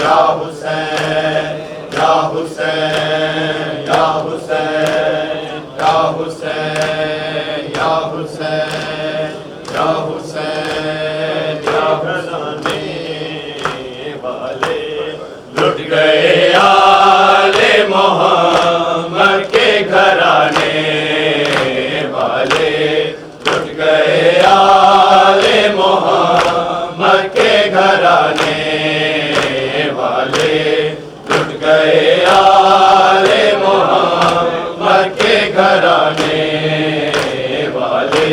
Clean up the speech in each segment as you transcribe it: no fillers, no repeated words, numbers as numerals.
یا حسین یا حسین یا حسین یا حسین یا حسین یا حسین یا گھرانے والے لٹ گئے آل محمد کے گھرانے والے لٹ گئے آل محمد کے گھرانے والے لٹ گئے آل محمد کے گھرانے والے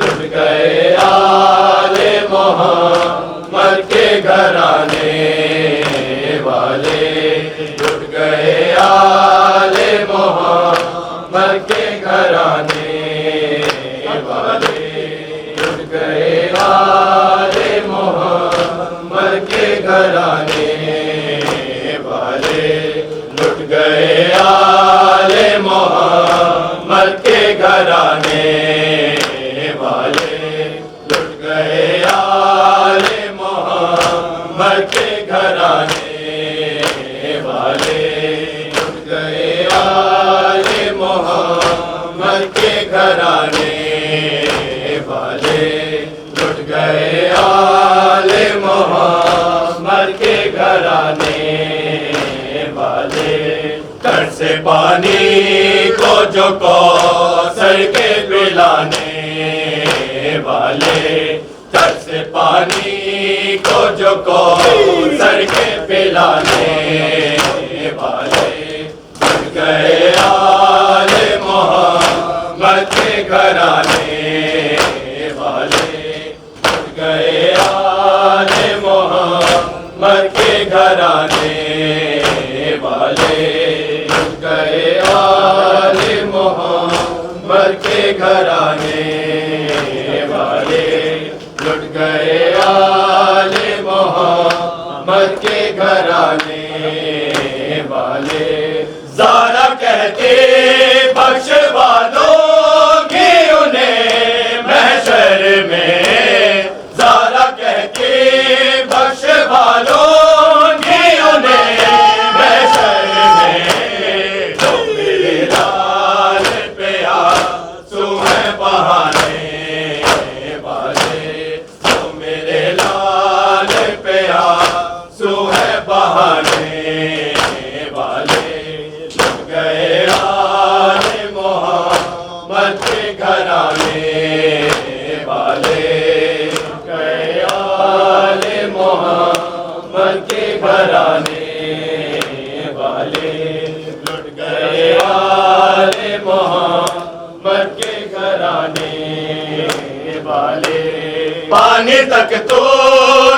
لٹ گئے آل محمد کے گھرانے والے لٹ گئے آل محمد کے گھرانے والے لٹ گئے آل محمد کے گھرانے والے لٹ گئے آل محمد کے گھرانے والے لٹ گئے آل محمد کے گھرانے والے لٹ گئے آل محمد کے گھرانے والے لٹ گئے آل محمد کے گھرانے والے تر سے پانی کو جو کوثر کے پلانے والے تر سے پانی کو جو کوثر کے پلانے والے لٹ گئے آل محمد کے گھرانے والے لٹ گئے آل محمد کے گھرانے والے لٹ گئے آل محمد کے گھرانے والے لٹ گئے آل محمد کے گھرانے والے زارا کہتے بخشوا دو گے انہیں محشر میں زارا کہتے بخشوا دو گے انہیں محشر میں جو میرے لال پہ آنسو ہیں بہانے والے جو میرے لال پہ آنسو ہیں بہانے والے لٹ گئے آل محمد کے گھرانے والے لٹ گئے آل محمد کے گھرانے والے لٹ گئے آل محمد کے گھرانے والے پانی تک تو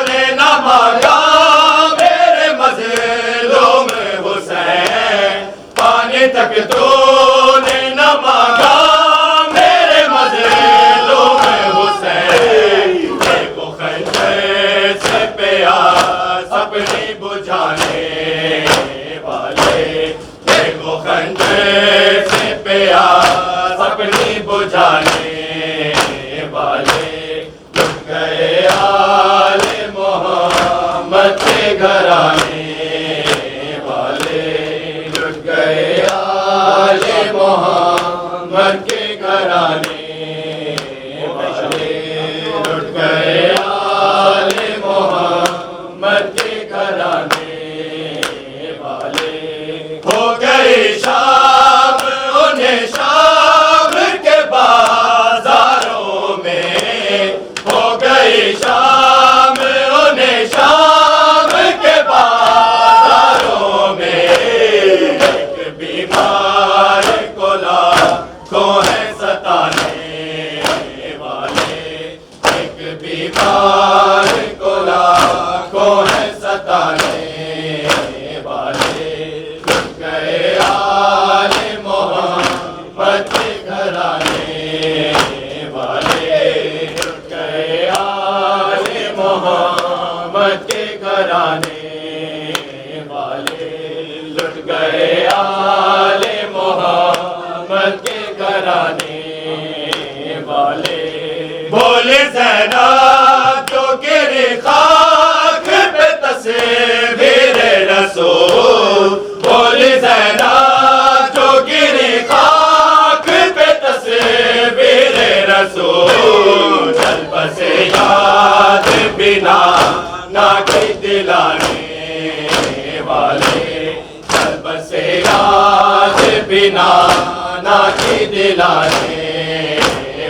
نے نہ مانگا میرے مظلوم حسین پانی تک تو نے نہ مانگا میرے مظلوم حسین دیکھو خنجر سے پیاس اپنی بجھانے والے دیکھو خنجر سے پیاس اپنی بجھانے والے لٹ گئے آل محمد کے گھرانے والے لٹ گئے آل محمد کے گھرانے والے لٹ گئے آل محمد کے گھرانے والے ہو گئی شام انہیں شام کے بازاروں میں ہو گئی شام انہیں شام کے بازاروں میں ایک بیمار کو لاکھوں ہے ستانے والے ایک بیمار کو لاکھوں ہے ستانے والے لٹ گئے آل محمد کے گھرانے والے لٹ گئے آل محمد کے گھرانے والے لٹ گئے آل محمد کے گھرانے والے بولے زینب جو گری خاک پہ تصویر بنا نا کی دلانے والے قلب سے راز بنا نا کی دلانے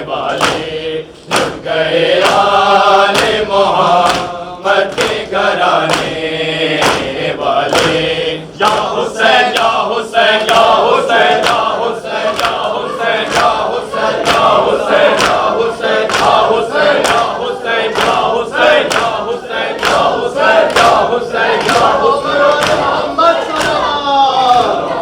والے جھک گئے